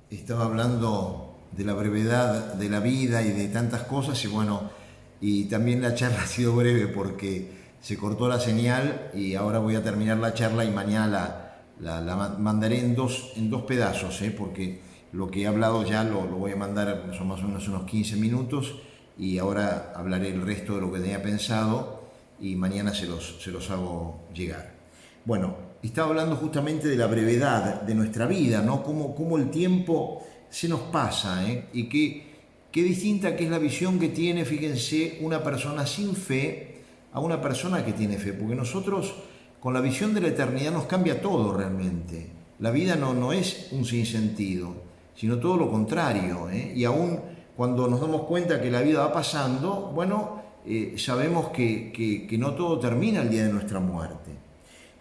estaba hablando de la brevedad de la vida y de tantas cosas y bueno, y también la charla ha sido breve porque se cortó la señal y ahora voy a terminar la charla y mañana la mandaré en dos pedazos, porque lo que he hablado ya lo voy a mandar, son más o menos unos 15 minutos y ahora hablaré el resto de lo que tenía pensado y mañana se los hago llegar. Bueno, estaba hablando justamente de la brevedad de nuestra vida, ¿no? Cómo el tiempo se nos pasa, y qué distinta que es la visión que tiene, fíjense, una persona sin fe a una persona que tiene fe, porque nosotros con la visión de la eternidad nos cambia todo realmente. La vida no es un sinsentido, sino todo lo contrario, y aún cuando nos damos cuenta que la vida va pasando, bueno, sabemos que no todo termina el día de nuestra muerte.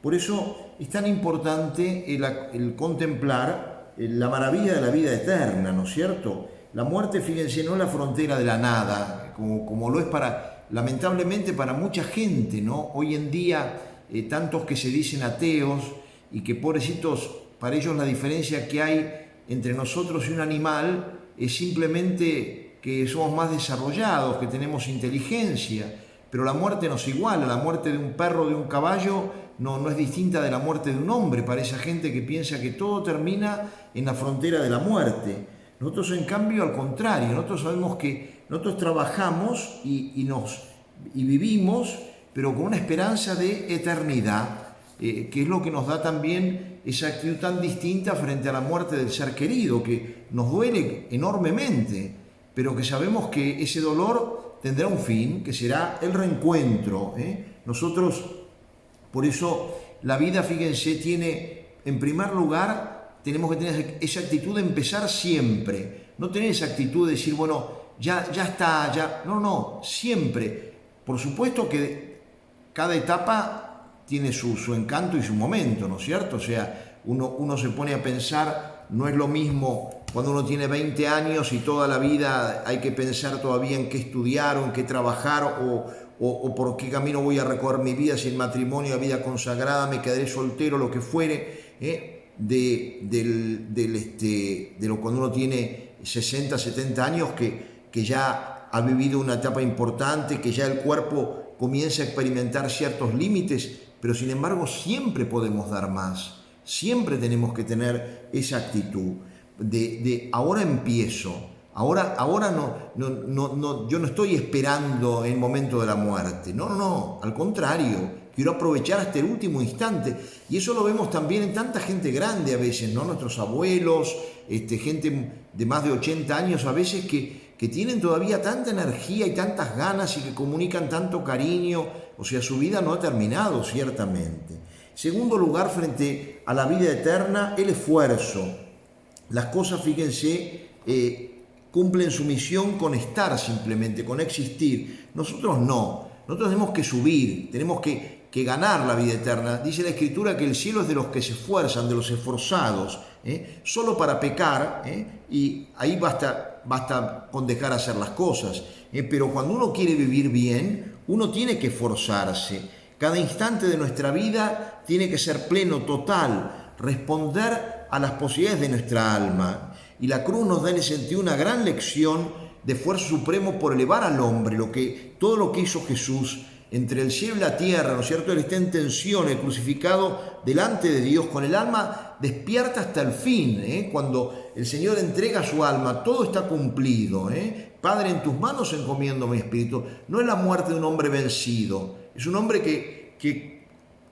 Por eso es tan importante el contemplar la maravilla de la vida eterna, ¿no es cierto? La muerte, fíjense, no es la frontera de la nada, como lo es lamentablemente para mucha gente, ¿no? Hoy en día, tantos que se dicen ateos y que pobrecitos, para ellos la diferencia que hay entre nosotros y un animal es simplemente que somos más desarrollados, que tenemos inteligencia, pero la muerte nos iguala, la muerte de un perro, de un caballo, no es distinta de la muerte de un hombre, para esa gente que piensa que todo termina en la frontera de la muerte. Nosotros, en cambio, al contrario, nosotros sabemos que nosotros trabajamos y vivimos, pero con una esperanza de eternidad, que es lo que nos da también esa actitud tan distinta frente a la muerte del ser querido, que nos duele enormemente, pero que sabemos que ese dolor tendrá un fin, que será el reencuentro. Nosotros, por eso, la vida, fíjense, tiene, en primer lugar, tenemos que tener esa actitud de empezar siempre, no tener esa actitud de decir, bueno, ya está, ya, no, siempre. Por supuesto que cada etapa tiene su encanto y su momento, ¿no es cierto? O sea, uno se pone a pensar, no es lo mismo cuando uno tiene 20 años y toda la vida hay que pensar todavía en qué estudiar o en qué trabajar o por qué camino voy a recorrer mi vida, si el matrimonio, la vida consagrada, me quedaré soltero, lo que fuere, cuando uno tiene 60, 70 años que ya ha vivido una etapa importante, que ya el cuerpo comienza a experimentar ciertos límites, pero sin embargo siempre podemos dar más, siempre tenemos que tener esa actitud de ahora empiezo, ahora yo no estoy esperando el momento de la muerte, no, al contrario, quiero aprovechar hasta el último instante. Y eso lo vemos también en tanta gente grande a veces, ¿no? Nuestros abuelos, gente de más de 80 años a veces que tienen todavía tanta energía y tantas ganas y que comunican tanto cariño, o sea, su vida no ha terminado, ciertamente. Segundo lugar, frente a la vida eterna, el esfuerzo. Las cosas, fíjense, cumplen su misión con estar simplemente, con existir. Nosotros no, nosotros tenemos que subir, tenemos que ganar la vida eterna. Dice la Escritura que el cielo es de los que se esfuerzan, de los esforzados, solo para pecar, y ahí basta con dejar hacer las cosas. Pero cuando uno quiere vivir bien, uno tiene que esforzarse. Cada instante de nuestra vida tiene que ser pleno, total, responder a las posibilidades de nuestra alma. Y la cruz nos da en ese sentido una gran lección de esfuerzo supremo por elevar al hombre, todo lo que hizo Jesús entre el cielo y la tierra, ¿no es cierto? Él está en tensión, el crucificado delante de Dios, con el alma despierta hasta el fin, cuando el Señor entrega su alma, todo está cumplido, Padre, en tus manos encomiendo mi espíritu. No es la muerte de un hombre vencido, es un hombre que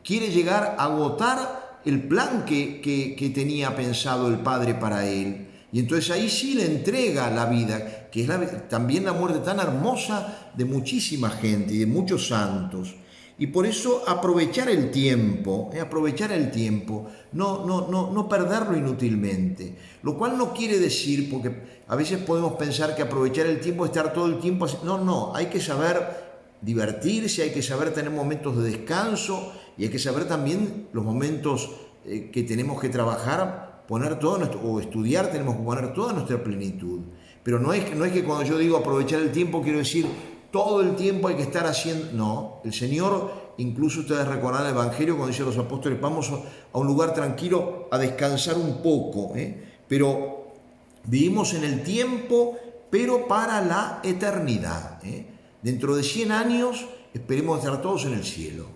quiere llegar a agotar el plan que tenía pensado el Padre para él. Y entonces ahí sí le entrega la vida, que es también la muerte tan hermosa de muchísima gente y de muchos santos. Y por eso aprovechar el tiempo, no perderlo inútilmente. Lo cual no quiere decir, porque a veces podemos pensar que aprovechar el tiempo es estar todo el tiempo así. No, hay que saber divertirse, hay que saber tener momentos de descanso y hay que saber también los momentos que tenemos que trabajar, o estudiar, tenemos que poner toda nuestra plenitud. Pero no es que cuando yo digo aprovechar el tiempo, quiero decir todo el tiempo hay que estar haciendo. No, el Señor, incluso ustedes recordarán el Evangelio cuando dice a los apóstoles, vamos a un lugar tranquilo a descansar un poco, pero Vivimos en el tiempo, pero para la eternidad. Dentro de 100 años esperemos estar todos en el cielo.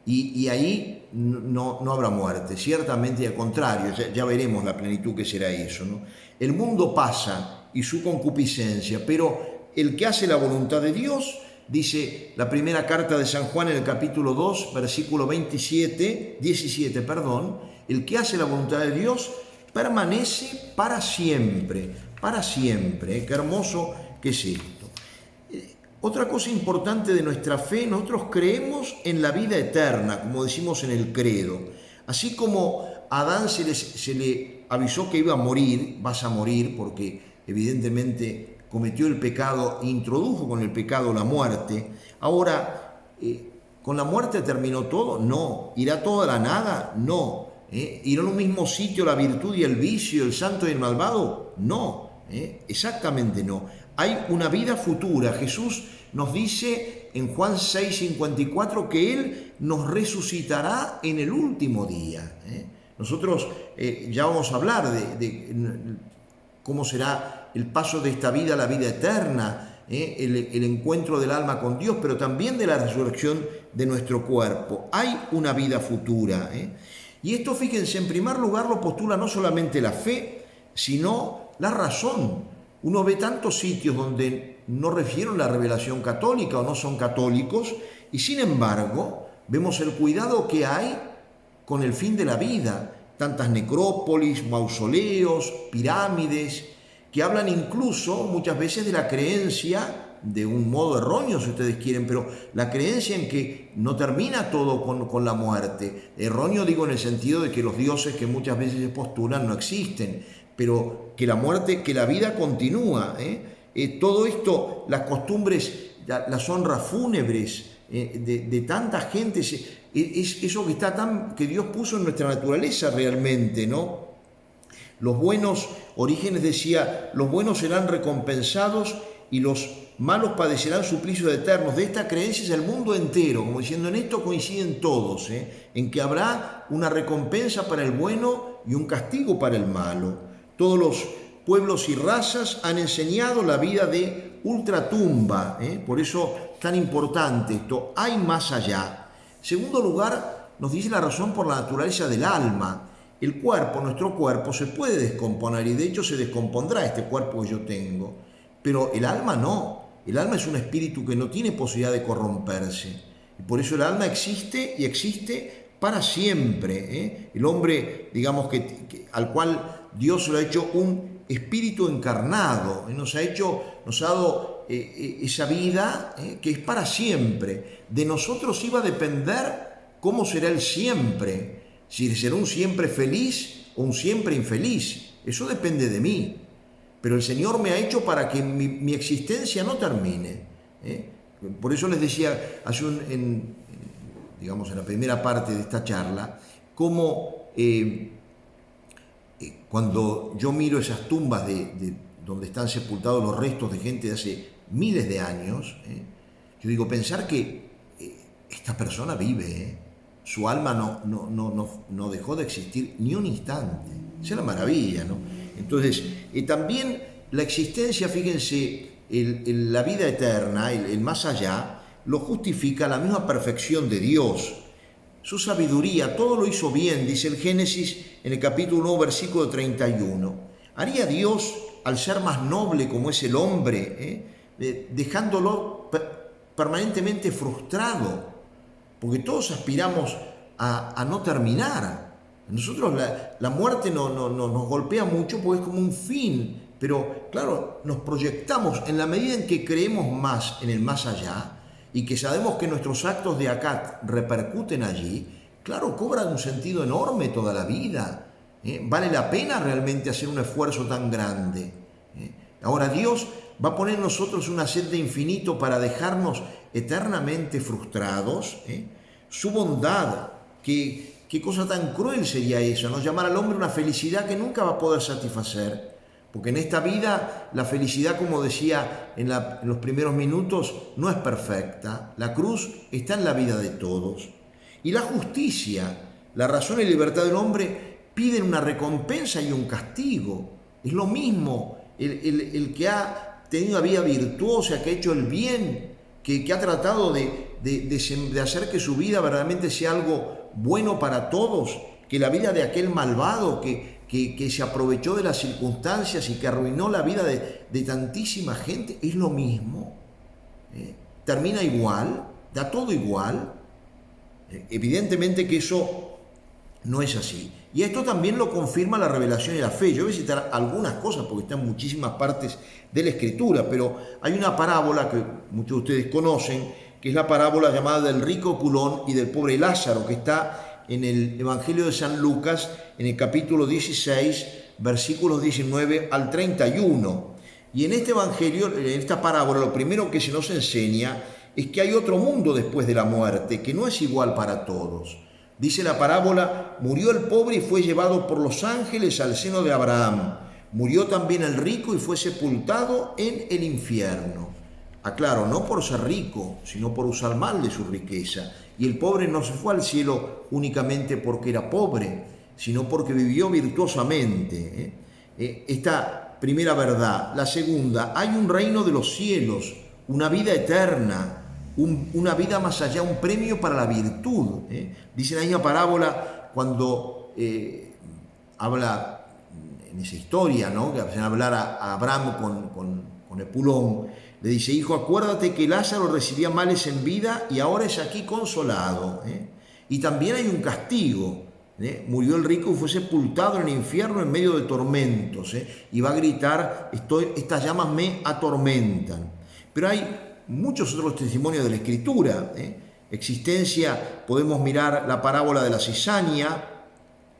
Y ahí no habrá muerte, ciertamente, y al contrario, ya veremos la plenitud que será eso, ¿no? El mundo pasa y su concupiscencia, pero el que hace la voluntad de Dios, dice la primera carta de San Juan en el capítulo 2, versículo 17, el que hace la voluntad de Dios permanece para siempre, para siempre. Qué hermoso que es esto. Otra cosa importante de nuestra fe, nosotros creemos en la vida eterna, como decimos en el credo. Así como a Adán se le avisó que iba a morir, vas a morir, porque evidentemente cometió el pecado, introdujo con el pecado la muerte. Ahora, ¿con la muerte terminó todo? No. ¿Irá toda la nada? No. ¿Irá en un mismo sitio la virtud y el vicio, el santo y el malvado? No. Exactamente no. Hay una vida futura. Jesús nos dice en Juan 6:54 que Él nos resucitará en el último día. Nosotros ya vamos a hablar de cómo será el paso de esta vida a la vida eterna, el encuentro del alma con Dios, pero también de la resurrección de nuestro cuerpo. Hay una vida futura. Y esto, fíjense, en primer lugar lo postula no solamente la fe, sino la razón. Uno ve tantos sitios donde no refieren la revelación católica o no son católicos, y sin embargo vemos el cuidado que hay con el fin de la vida. Tantas necrópolis, mausoleos, pirámides, que hablan incluso muchas veces de la creencia, de un modo erróneo si ustedes quieren, pero la creencia en que no termina todo con la muerte. Erróneo digo en el sentido de que los dioses que muchas veces se postulan no existen, pero que la muerte, que la vida continúa. Todo esto, las costumbres, las honras fúnebres de tanta gente, es eso que está que Dios puso en nuestra naturaleza realmente, ¿no? Los buenos, Orígenes decía, los buenos serán recompensados y los malos padecerán suplicios eternos. De esta creencia es el mundo entero, como diciendo, en esto coinciden todos, en que habrá una recompensa para el bueno y un castigo para el malo. Todos los pueblos y razas han enseñado la vida de ultratumba, por eso tan importante esto, hay más allá. En segundo lugar, nos dice la razón por la naturaleza del alma. El cuerpo, nuestro cuerpo, se puede descomponer y de hecho se descompondrá este cuerpo que yo tengo, pero el alma no. El alma es un espíritu que no tiene posibilidad de corromperse y por eso el alma existe y existe para siempre. El hombre, digamos al cual Dios se lo ha hecho un espíritu encarnado, nos ha dado esa vida que es para siempre. De nosotros iba a depender cómo será el siempre, si será un siempre feliz o un siempre infeliz. Eso depende de mí, pero el Señor me ha hecho para que mi existencia no termine. Por eso les decía en la primera parte de esta charla, cómo cuando yo miro esas tumbas de donde están sepultados los restos de gente de hace miles de años, yo digo, pensar que esta persona vive, su alma no dejó de existir ni un instante. Esa es la maravilla, ¿no? Entonces, también la existencia, fíjense, la vida eterna, el más allá, lo justifica la misma perfección de Dios. Su sabiduría, todo lo hizo bien, dice el Génesis en el capítulo 1, versículo 31. ¿Haría Dios, al ser más noble como es el hombre, dejándolo permanentemente frustrado? Porque todos aspiramos a no terminar. Nosotros la muerte nos golpea mucho porque es como un fin, pero claro, nos proyectamos en la medida en que creemos más en el más allá y que sabemos que nuestros actos de acá repercuten allí, claro, cobra un sentido enorme toda la vida. Vale la pena realmente hacer un esfuerzo tan grande. Ahora Dios va a poner en nosotros una sed de infinito para dejarnos eternamente frustrados. Su bondad, qué cosa tan cruel sería esa, ¿no? Llamar al hombre una felicidad que nunca va a poder satisfacer. Porque en esta vida la felicidad, como decía en los primeros minutos, no es perfecta. La cruz está en la vida de todos. Y la justicia, la razón y libertad del hombre piden una recompensa y un castigo. Es lo mismo el que ha tenido una vida virtuosa, que ha hecho el bien, que ha tratado de hacer que su vida verdaderamente sea algo bueno para todos, que la vida de aquel malvado que se aprovechó de las circunstancias y que arruinó la vida de tantísima gente, es lo mismo. Termina igual, da todo igual. Evidentemente que eso no es así. Y esto también lo confirma la revelación y la fe. Yo voy a citar algunas cosas porque están en muchísimas partes de la Escritura, pero hay una parábola que muchos de ustedes conocen, que es la parábola llamada del rico culón y del pobre Lázaro, que está en el Evangelio de San Lucas, en el capítulo 16, versículos 19 al 31. Y en este Evangelio, en esta parábola, lo primero que se nos enseña es que hay otro mundo después de la muerte, que no es igual para todos. Dice la parábola: murió el pobre y fue llevado por los ángeles al seno de Abraham. Murió también el rico y fue sepultado en el infierno. Aclaro, no por ser rico, sino por usar mal de su riqueza. Y el pobre no se fue al cielo únicamente porque era pobre, sino porque vivió virtuosamente. Esta primera verdad. La segunda, hay un reino de los cielos, una vida eterna, una vida más allá, un premio para la virtud. Dice la misma parábola cuando habla en esa historia, ¿no?, que hacen hablar a Abraham con Epulón. Le dice: hijo, acuérdate que Lázaro recibía males en vida y ahora es aquí consolado. Y también hay un castigo. Murió el rico y fue sepultado en el infierno en medio de tormentos. Y va a gritar: estas llamas me atormentan. Pero hay muchos otros testimonios de la Escritura. Existencia, podemos mirar la parábola de la cizaña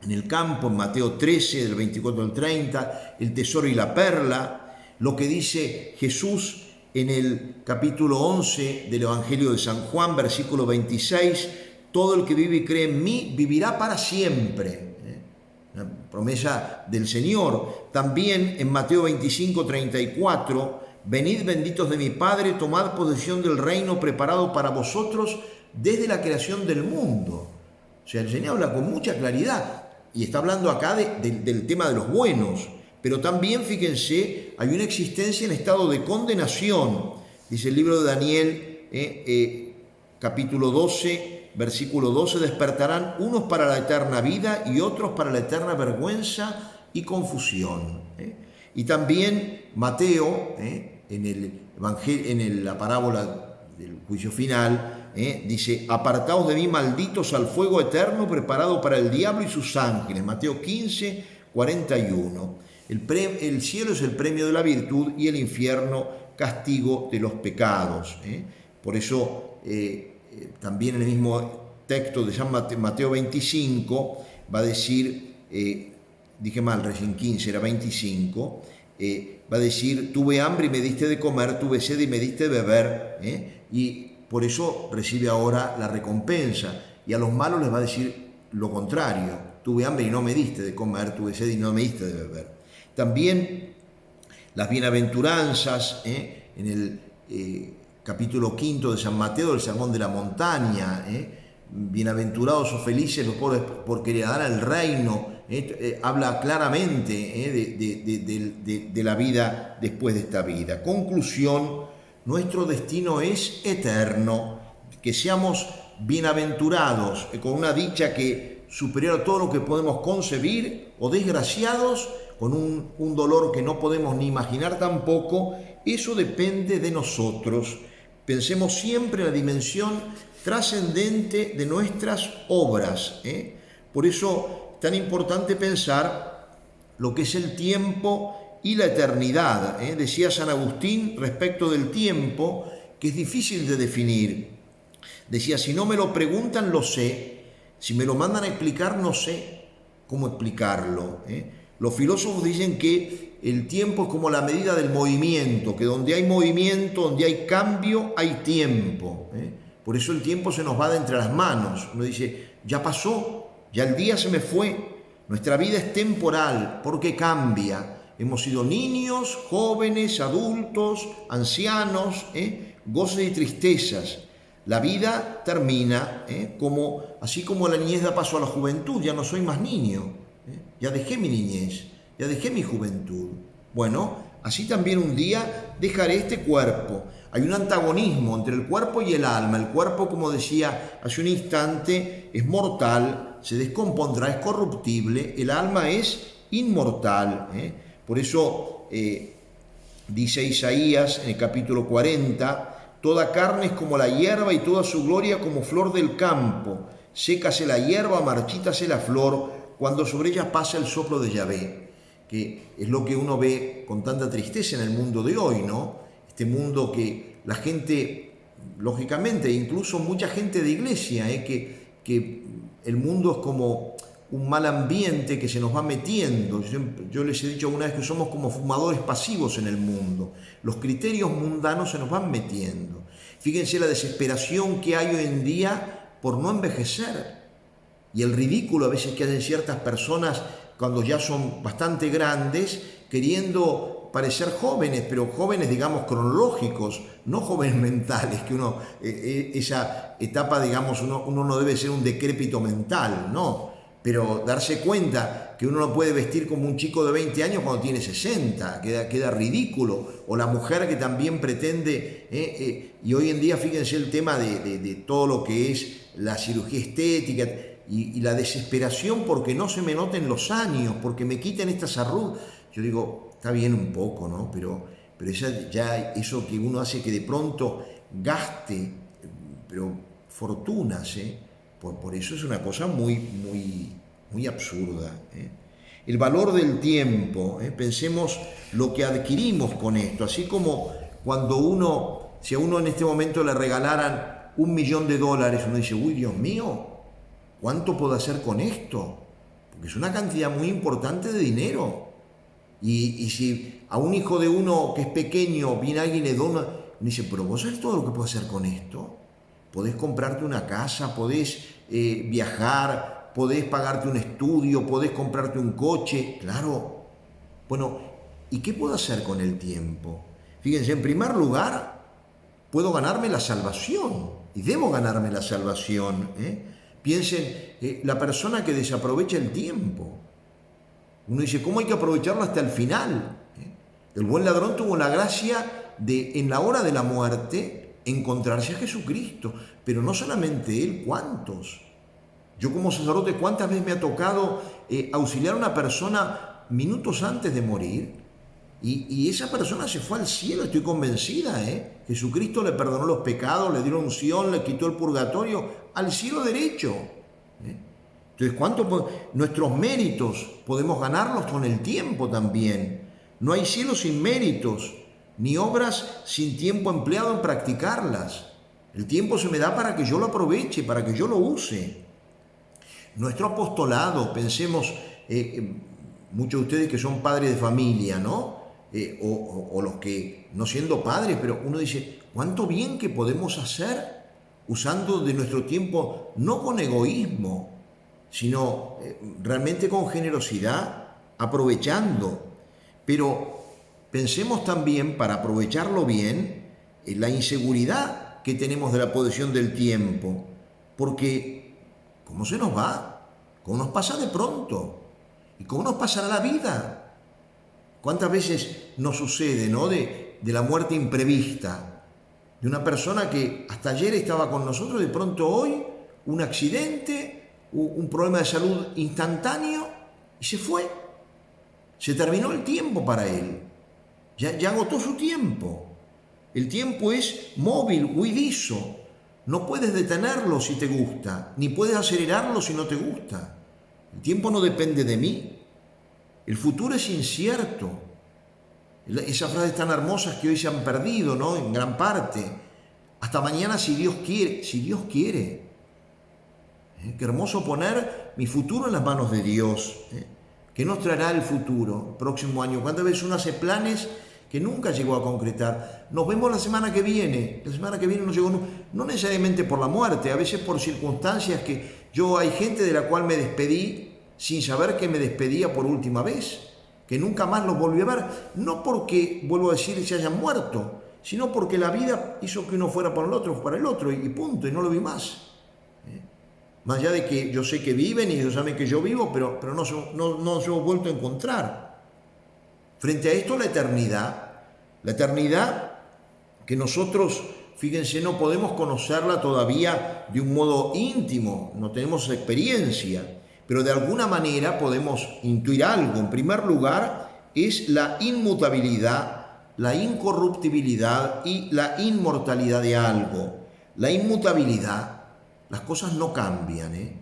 en el campo, en Mateo 13, del 24 al 30, el tesoro y la perla, lo que dice Jesús en el capítulo 11 del Evangelio de San Juan, versículo 26, todo el que vive y cree en mí vivirá para siempre. La promesa del Señor. También en Mateo 25, 34, venid benditos de mi Padre, tomad posesión del reino preparado para vosotros desde la creación del mundo. O sea, el Señor habla con mucha claridad y está hablando acá del tema de los buenos. Pero también, fíjense, hay una existencia en estado de condenación. Dice el libro de Daniel, capítulo 12, versículo 12, despertarán unos para la eterna vida y otros para la eterna vergüenza y confusión. Y también Mateo, en la parábola del juicio final, dice: apartaos de mí, malditos, al fuego eterno preparado para el diablo y sus ángeles. Mateo 15, 41. El cielo es el premio de la virtud y el infierno castigo de los pecados. Por eso también en el mismo texto de San Mateo 25 va a decir, dije mal, recién 15, era 25, va a decir: tuve hambre y me diste de comer, tuve sed y me diste de beber, y por eso recibe ahora la recompensa. Y a los malos les va a decir lo contrario: tuve hambre y no me diste de comer, tuve sed y no me diste de beber. También las bienaventuranzas, en el capítulo 5 de San Mateo, del Sermón de la Montaña, bienaventurados o felices los pobres porque heredarán el reino. Habla claramente de la vida después de esta vida. Conclusión: nuestro destino es eterno, que seamos bienaventurados, con una dicha que superior a todo lo que podemos concebir, o desgraciados con un dolor que no podemos ni imaginar tampoco. Eso depende de nosotros. Pensemos siempre en la dimensión trascendente de nuestras obras. Por eso es tan importante pensar lo que es el tiempo y la eternidad. Decía San Agustín respecto del tiempo, que es difícil de definir. Decía: si no me lo preguntan, lo sé. Si me lo mandan a explicar, no sé cómo explicarlo. Los filósofos dicen que el tiempo es como la medida del movimiento, que donde hay movimiento, donde hay cambio, hay tiempo. Por eso el tiempo se nos va de entre las manos. Uno dice: ya pasó, ya el día se me fue. Nuestra vida es temporal porque cambia. Hemos sido niños, jóvenes, adultos, ancianos, goces y tristezas. La vida termina, así como la niñez da paso a la juventud. Ya no soy más niño, ya dejé mi niñez. ya dejé mi juventud. Bueno, así también un día dejaré este cuerpo. Hay un antagonismo entre el cuerpo y el alma. El cuerpo, como decía hace un instante, es mortal, se descompondrá, es corruptible. El alma es inmortal. Por eso dice Isaías en el capítulo 40, toda carne es como la hierba y toda su gloria como flor del campo. Sécase la hierba, marchítase la flor, cuando sobre ella pasa el soplo de Yahvé, que es lo que uno ve con tanta tristeza en el mundo de hoy, ¿no? Este mundo que la gente, lógicamente, incluso mucha gente de iglesia, que el mundo es como un mal ambiente que se nos va metiendo. Yo les he dicho alguna vez que somos como fumadores pasivos en el mundo. Los criterios mundanos se nos van metiendo. Fíjense la desesperación que hay hoy en día por no envejecer. Y el ridículo a veces que hacen ciertas personas cuando ya son bastante grandes, queriendo parecer jóvenes, pero jóvenes, digamos, cronológicos, no jóvenes mentales, que uno, esa etapa, digamos, uno no debe ser un decrépito mental, no, pero darse cuenta que uno no puede vestir como un chico de 20 años cuando tiene 60, queda ridículo, o la mujer que también pretende, y hoy en día fíjense el tema de todo lo que es la cirugía estética, y la desesperación porque no se me noten los años, porque me quiten estas arrugas. Yo digo, está bien un poco, ¿no? Pero ya eso que uno hace que de pronto gaste, pero fortunas, por eso es una cosa muy absurda. El valor del tiempo, pensemos lo que adquirimos con esto, así como cuando si a uno en este momento le regalaran $1.000.000, uno dice, uy, Dios mío, ¿cuánto puedo hacer con esto? Porque es una cantidad muy importante de dinero. Y si a un hijo de uno que es pequeño viene alguien y le dona, me dice, pero vos sabés todo lo que puedo hacer con esto. Podés comprarte una casa, podés viajar, podés pagarte un estudio, podés comprarte un coche. Claro. Bueno, ¿y qué puedo hacer con el tiempo? Fíjense, en primer lugar, puedo ganarme la salvación. Y debo ganarme la salvación, Piensen, la persona que desaprovecha el tiempo. Uno dice, ¿cómo hay que aprovecharlo hasta el final? El buen ladrón tuvo la gracia de, en la hora de la muerte, encontrarse a Jesucristo. Pero no solamente él, ¿cuántos? Yo como sacerdote, ¿cuántas veces me ha tocado auxiliar a una persona minutos antes de morir? Y esa persona se fue al cielo, estoy convencida, Jesucristo le perdonó los pecados, le dio unción, le quitó el purgatorio, al cielo derecho. Entonces, nuestros méritos podemos ganarlos con el tiempo también. No hay cielo sin méritos, ni obras sin tiempo empleado en practicarlas. El tiempo se me da para que yo lo aproveche, para que yo lo use. Nuestro apostolado, pensemos, muchos de ustedes que son padres de familia, ¿no? O los que no siendo padres, pero uno dice, ¿cuánto bien que podemos hacer usando de nuestro tiempo, no con egoísmo, sino realmente con generosidad, aprovechando? Pero pensemos también, para aprovecharlo bien, en la inseguridad que tenemos de la posesión del tiempo, porque ¿cómo se nos va? ¿Cómo nos pasa de pronto? ¿Y cómo nos pasará la vida? ¿Cuántas veces nos sucede, ¿no? De la muerte imprevista, de una persona que hasta ayer estaba con nosotros, de pronto hoy, un accidente, un problema de salud instantáneo, y se fue. Se terminó el tiempo para él. Ya agotó su tiempo. El tiempo es móvil, huidizo. No puedes detenerlo si te gusta, ni puedes acelerarlo si no te gusta. El tiempo no depende de mí. El futuro es incierto. Esas frases tan hermosas que hoy se han perdido, ¿no? En gran parte. Hasta mañana si Dios quiere. Si Dios quiere. Qué hermoso poner mi futuro en las manos de Dios. ¿Qué nos traerá el futuro, el próximo año? ¿Cuántas veces uno hace planes que nunca llegó a concretar? Nos vemos la semana que viene. La semana que viene no llegó, no necesariamente por la muerte, a veces por circunstancias que hay gente de la cual me despedí sin saber que me despedía por última vez, que nunca más los volví a ver, no porque, vuelvo a decir, se hayan muerto, sino porque la vida hizo que uno fuera para el otro, y punto, y no lo vi más. Más allá de que yo sé que viven y ellos saben que yo vivo, pero no se hemos vuelto a encontrar. Frente a esto, la eternidad que nosotros, fíjense, no podemos conocerla todavía de un modo íntimo, no tenemos experiencia, pero de alguna manera podemos intuir algo. En primer lugar, es la inmutabilidad, la incorruptibilidad y la inmortalidad de algo. La inmutabilidad, las cosas no cambian,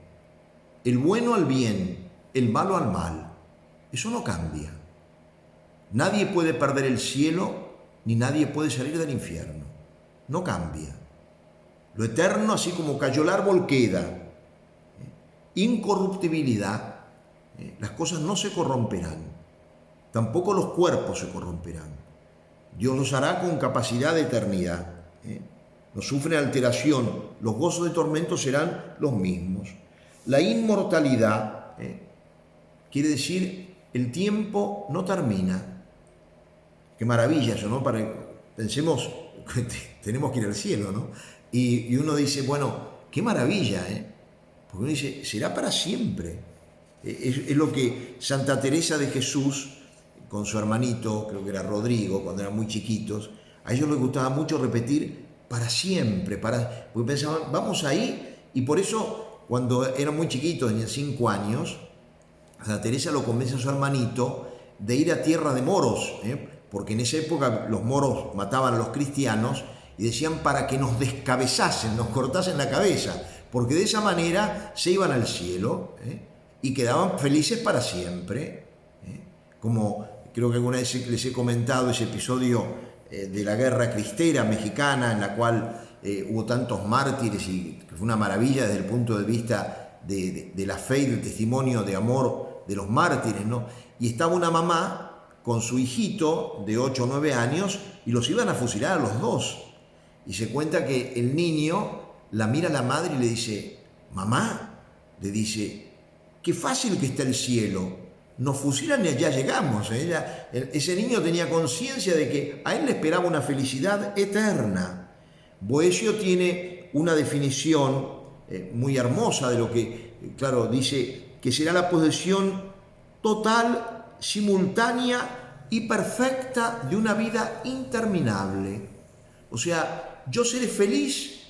El bueno al bien, el malo al mal, eso no cambia. Nadie puede perder el cielo, ni nadie puede salir del infierno. No cambia. Lo eterno, así como cayó el árbol, queda. Incorruptibilidad, las cosas no se corromperán. Tampoco los cuerpos se corromperán. Dios los hará con capacidad de eternidad. No sufren alteración. Los gozos de tormento serán los mismos. La inmortalidad quiere decir el tiempo no termina. Qué maravilla eso, ¿no? Pensemos que tenemos que ir al cielo, ¿no? Y uno dice, bueno, qué maravilla, Porque uno dice, será para siempre. Es lo que Santa Teresa de Jesús, con su hermanito, creo que era Rodrigo, cuando eran muy chiquitos, a ellos les gustaba mucho repetir para siempre, porque pensaban, vamos ahí, y por eso, cuando eran muy chiquitos, tenían 5 años, Santa Teresa lo convence a su hermanito de ir a tierra de moros, porque en esa época los moros mataban a los cristianos y decían para que nos descabezasen, nos cortasen la cabeza, porque de esa manera se iban al cielo y quedaban felices para siempre. Como creo que alguna vez les he comentado ese episodio de la guerra cristera mexicana, en la cual hubo tantos mártires y que fue una maravilla desde el punto de vista de la fe y del testimonio de amor de los mártires, ¿no? Y estaba una mamá con su hijito de 8 o 9 años y los iban a fusilar a los dos. Y se cuenta que el niño la mira a la madre y le dice, mamá, le dice, qué fácil que está el cielo, nos fusilan y allá llegamos. Ese niño tenía conciencia de que a él le esperaba una felicidad eterna. Boecio tiene una definición muy hermosa de lo que, claro, dice que será la posesión total, simultánea y perfecta de una vida interminable. O sea, yo seré feliz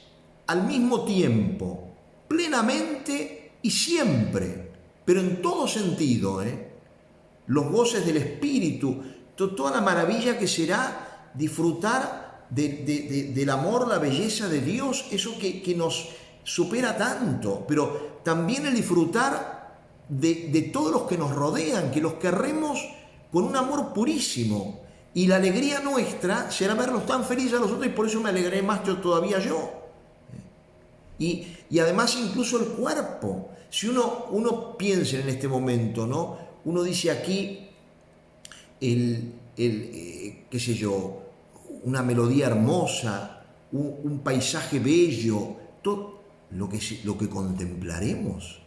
al mismo tiempo, plenamente y siempre, pero en todo sentido, los goces del Espíritu, toda la maravilla que será disfrutar del amor, la belleza de Dios, eso que nos supera tanto, pero también el disfrutar de todos los que nos rodean, que los querremos con un amor purísimo. Y la alegría nuestra será verlos tan felices a los otros, y por eso me alegré más todavía yo. Y además incluso el cuerpo. Si uno piensa en este momento, ¿no? Uno dice aquí, qué sé yo, una melodía hermosa, un paisaje bello, todo lo que contemplaremos.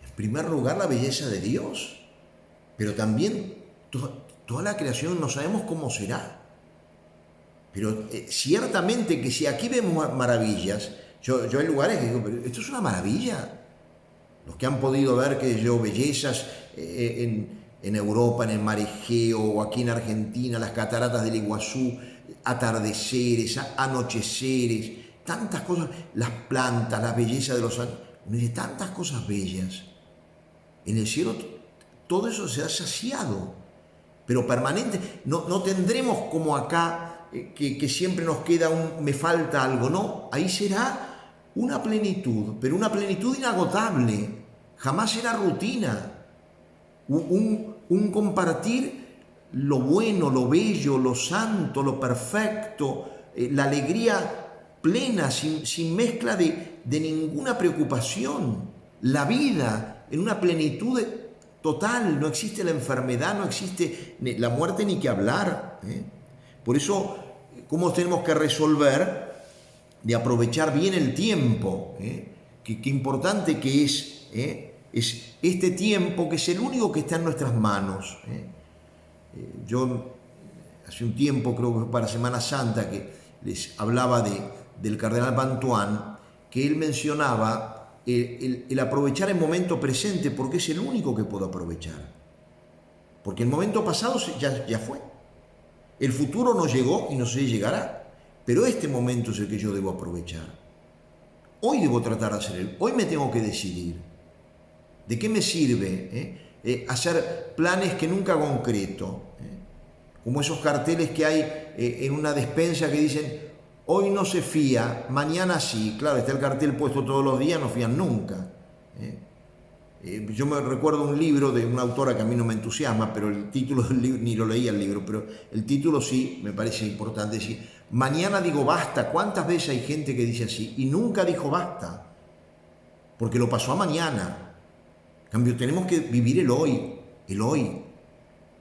En primer lugar, la belleza de Dios, pero también toda la creación no sabemos cómo será. Pero ciertamente que si aquí vemos maravillas, yo hay lugares que digo, pero esto es una maravilla. Los que han podido ver, que yo, bellezas en Europa, en el mar Egeo, o aquí en Argentina, las cataratas del Iguazú, atardeceres, anocheceres, tantas cosas, las plantas, la belleza de los árboles, tantas cosas bellas. En el cielo todo eso se ha saciado, pero permanente. No tendremos como acá, que siempre nos queda me falta algo, no. Ahí será una plenitud, pero una plenitud inagotable. Jamás será rutina. Un compartir lo bueno, lo bello, lo santo, lo perfecto, la alegría plena, sin mezcla de ninguna preocupación. La vida en una plenitud total, no existe la enfermedad, no existe la muerte, ni que hablar. Por eso, ¿cómo tenemos que resolver de aprovechar bien el tiempo? Qué importante que es este tiempo, que es el único que está en nuestras manos. Yo hace un tiempo, creo que fue para Semana Santa, que les hablaba del cardenal Bantuán, que él mencionaba el aprovechar el momento presente, porque es el único que puedo aprovechar. porque el momento pasado ya fue. El futuro no llegó y no sé si llegará, pero este momento es el que yo debo aprovechar. Hoy debo tratar de hacer él. Hoy me tengo que decidir. ¿De qué me sirve hacer planes que nunca concreto? Como esos carteles que hay en una despensa que dicen, hoy no se fía, mañana sí. Claro, está el cartel puesto todos los días, no fían nunca. Yo me recuerdo un libro de una autora que a mí no me entusiasma, pero el título del libro, ni lo leía el libro, pero el título sí me parece importante. Decir, mañana digo basta. ¿Cuántas veces hay gente que dice así y nunca dijo basta? Porque lo pasó a mañana. En cambio, tenemos que vivir el hoy, el hoy.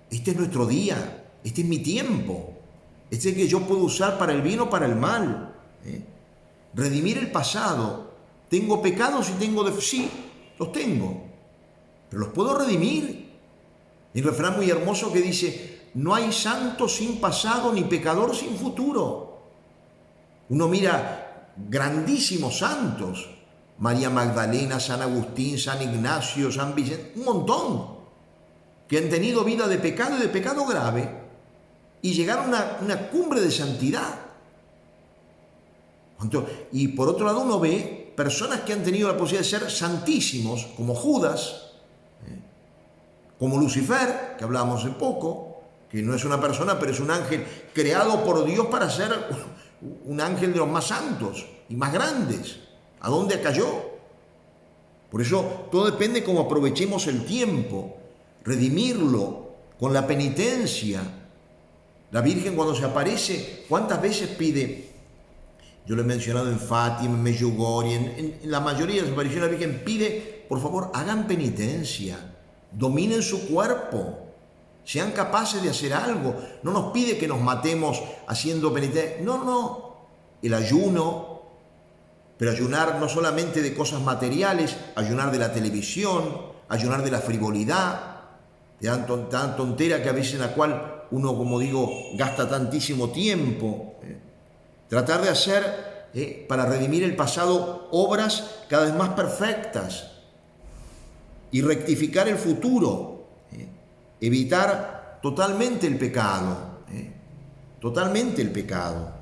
Este es nuestro día, este es mi tiempo. Este es el que yo puedo usar para el bien o para el mal. Redimir el pasado. ¿Tengo pecados y tengo defectos? Sí, los tengo. Pero los puedo redimir. Hay un refrán muy hermoso que dice, no hay santo sin pasado ni pecador sin futuro. Uno mira grandísimos santos, María Magdalena, San Agustín, San Ignacio, San Vicente, un montón, que han tenido vida de pecado y de pecado grave y llegaron a una cumbre de santidad. Y por otro lado uno ve personas que han tenido la posibilidad de ser santísimos, como Judas, como Lucifer, que hablábamos hace poco, que no es una persona, pero es un ángel creado por Dios para ser un ángel de los más santos y más grandes. ¿A dónde cayó? Por eso todo depende de cómo aprovechemos el tiempo, redimirlo con la penitencia. La Virgen cuando se aparece, ¿cuántas veces pide? Yo lo he mencionado en Fátima, en Medjugorje, en la mayoría de las apariciones la Virgen pide, por favor, hagan penitencia. Dominen su cuerpo, sean capaces de hacer algo. No nos pide que nos matemos haciendo penitencia. No. El ayuno, pero ayunar no solamente de cosas materiales, ayunar de la televisión, ayunar de la frivolidad, de tan tontera que a veces en la cual uno, como digo, gasta tantísimo tiempo. Tratar de hacer, para redimir el pasado, obras cada vez más perfectas. Y rectificar el futuro, evitar totalmente el pecado, totalmente el pecado.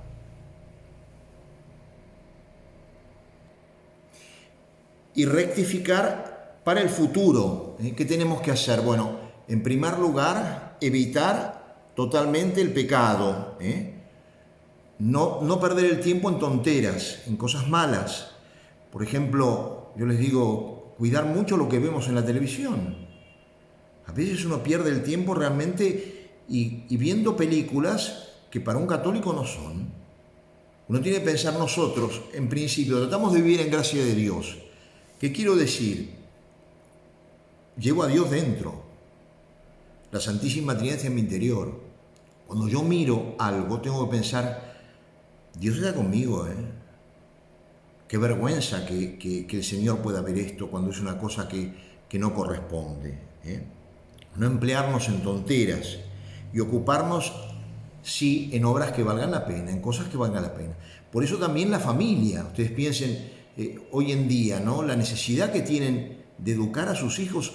Y rectificar para el futuro. ¿Qué tenemos que hacer? Bueno, en primer lugar, evitar totalmente el pecado. No perder el tiempo en tonteras, en cosas malas. Por ejemplo, yo les digo, cuidar mucho lo que vemos en la televisión. A veces uno pierde el tiempo realmente y viendo películas que para un católico no son. Uno tiene que pensar nosotros, en principio, tratamos de vivir en gracia de Dios. ¿Qué quiero decir? Llevo a Dios dentro. La Santísima Trinidad está en mi interior. Cuando yo miro algo, tengo que pensar, Dios está conmigo, Qué vergüenza que el Señor pueda ver esto cuando es una cosa que no corresponde. No emplearnos en tonteras y ocuparnos, sí, en obras que valgan la pena, en cosas que valgan la pena. Por eso también la familia. Ustedes piensen hoy en día, ¿no? La necesidad que tienen de educar a sus hijos.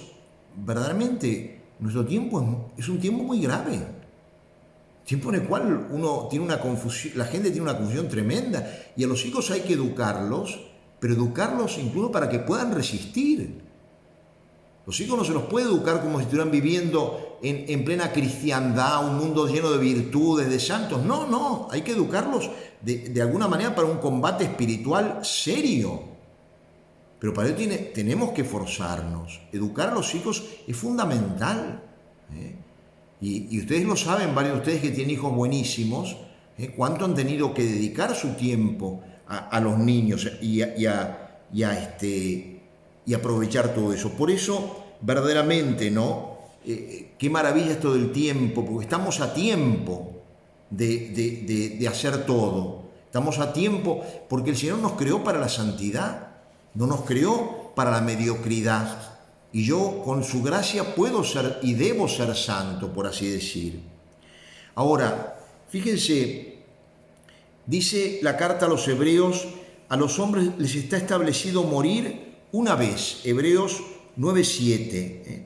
Verdaderamente, nuestro tiempo es un tiempo muy grave. Tiempo en el cual uno tiene una confusión, la gente tiene una confusión tremenda y a los hijos hay que educarlos, pero educarlos incluso para que puedan resistir. Los hijos no se los puede educar como si estuvieran viviendo en plena cristiandad, un mundo lleno de virtudes, de santos. No, hay que educarlos de alguna manera para un combate espiritual serio. Pero para ello tenemos que forzarnos. Educar a los hijos es fundamental. Y ustedes lo saben, varios de ustedes que tienen hijos buenísimos, cuánto han tenido que dedicar su tiempo a los niños y aprovechar todo eso. Por eso, verdaderamente, ¿no? Qué maravilla esto del tiempo, porque estamos a tiempo de hacer todo. Estamos a tiempo porque el Señor nos creó para la santidad, no nos creó para la mediocridad. Y yo, con su gracia, puedo ser y debo ser santo, por así decir. Ahora, fíjense, dice la carta a los Hebreos, a los hombres les está establecido morir una vez, Hebreos 9:7.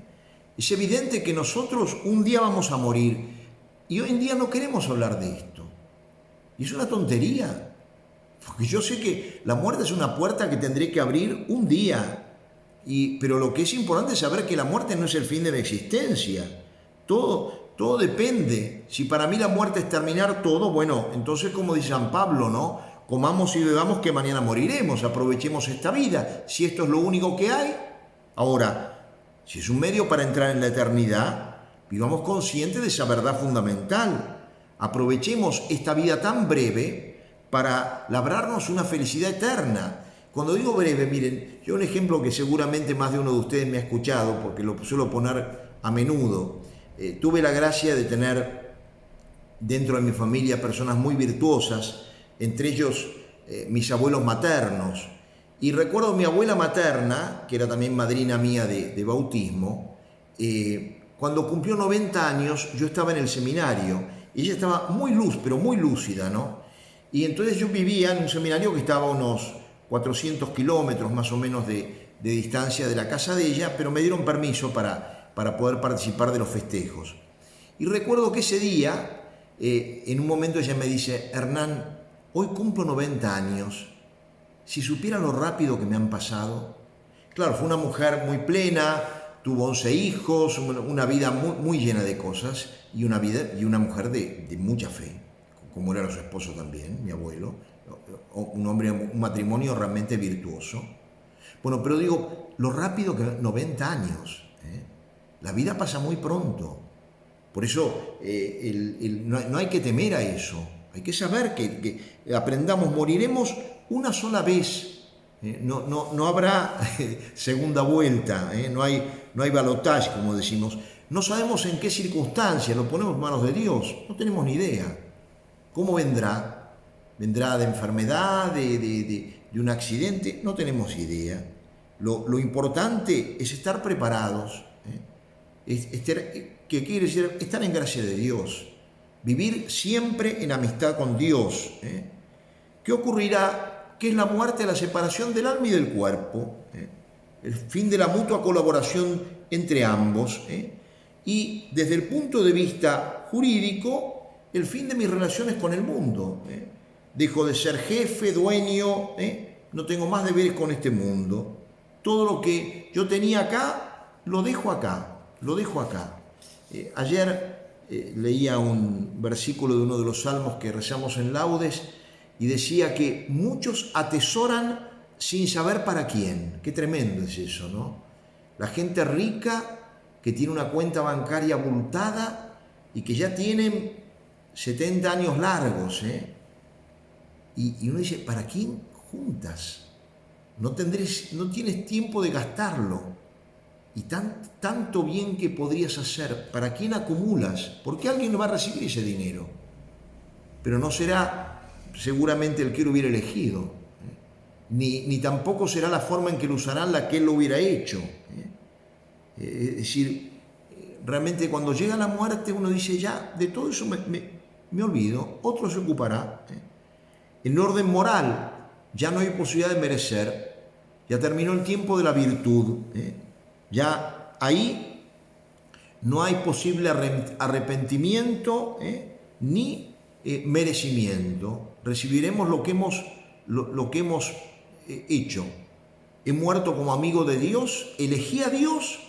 Es evidente que nosotros un día vamos a morir y hoy en día no queremos hablar de esto. Y es una tontería, porque yo sé que la muerte es una puerta que tendré que abrir un día. Pero lo que es importante es saber que la muerte no es el fin de mi existencia. Todo depende. Si para mí la muerte es terminar todo, bueno, entonces como dice San Pablo, ¿no? Comamos y bebamos que mañana moriremos, aprovechemos esta vida. Si esto es lo único que hay, ahora, si es un medio para entrar en la eternidad, vivamos conscientes de esa verdad fundamental. Aprovechemos esta vida tan breve para labrarnos una felicidad eterna. Cuando digo breve, miren, yo un ejemplo que seguramente más de uno de ustedes me ha escuchado, porque lo suelo poner a menudo. Tuve la gracia de tener dentro de mi familia personas muy virtuosas, entre ellos mis abuelos maternos. Y recuerdo mi abuela materna, que era también madrina mía de bautismo, cuando cumplió 90 años, yo estaba en el seminario, y ella estaba pero muy lúcida, ¿no? Y entonces yo vivía en un seminario que estaba a unos 400 kilómetros más o menos de distancia de la casa de ella, pero me dieron permiso para poder participar de los festejos. Y recuerdo que ese día, en un momento ella me dice: Hernán, hoy cumplo 90 años, si supiera lo rápido que me han pasado. Claro, fue una mujer muy plena, tuvo 11 hijos, una vida muy, muy llena de cosas, y una mujer de mucha fe, como era su esposo también, mi abuelo, un matrimonio realmente virtuoso. Bueno, pero digo, lo rápido que 90 años, la vida pasa muy pronto. Por eso no hay que temer a eso, hay que saber que aprendamos, moriremos una sola vez. No habrá segunda vuelta, no hay balotaje, como decimos. No sabemos en qué circunstancias, lo ponemos en manos de Dios, no tenemos ni idea. ¿Cómo vendrá? ¿Vendrá de enfermedad, de un accidente? No tenemos idea. Lo importante es estar preparados, que quiere decir estar en gracia de Dios, vivir siempre en amistad con Dios. ¿Qué ocurrirá? ¿Qué es la muerte? La separación del alma y del cuerpo, el fin de la mutua colaboración entre ambos, y desde el punto de vista jurídico, el fin de mis relaciones con el mundo. Dejo de ser jefe, dueño, no tengo más deberes con este mundo. Todo lo que yo tenía acá, lo dejo acá. Ayer leía un versículo de uno de los salmos que rezamos en laudes y decía que muchos atesoran sin saber para quién. Qué tremendo es eso, ¿no? La gente rica que tiene una cuenta bancaria abultada y que ya tienen 70 años largos, y uno dice, ¿para quién juntas? No tienes tiempo de gastarlo. Y tanto bien que podrías hacer, ¿para quién acumulas? Porque alguien va a recibir ese dinero, pero no será seguramente el que él hubiera elegido, ni tampoco será la forma en que lo usarán la que él lo hubiera hecho. Es decir, realmente cuando llega la muerte uno dice, ya, de todo eso me olvido, otro se ocupará. En orden moral, ya no hay posibilidad de merecer, ya terminó el tiempo de la virtud, ya ahí no hay posible arrepentimiento, ni merecimiento. Recibiremos lo que hemos hecho. He muerto como amigo de Dios, elegí a Dios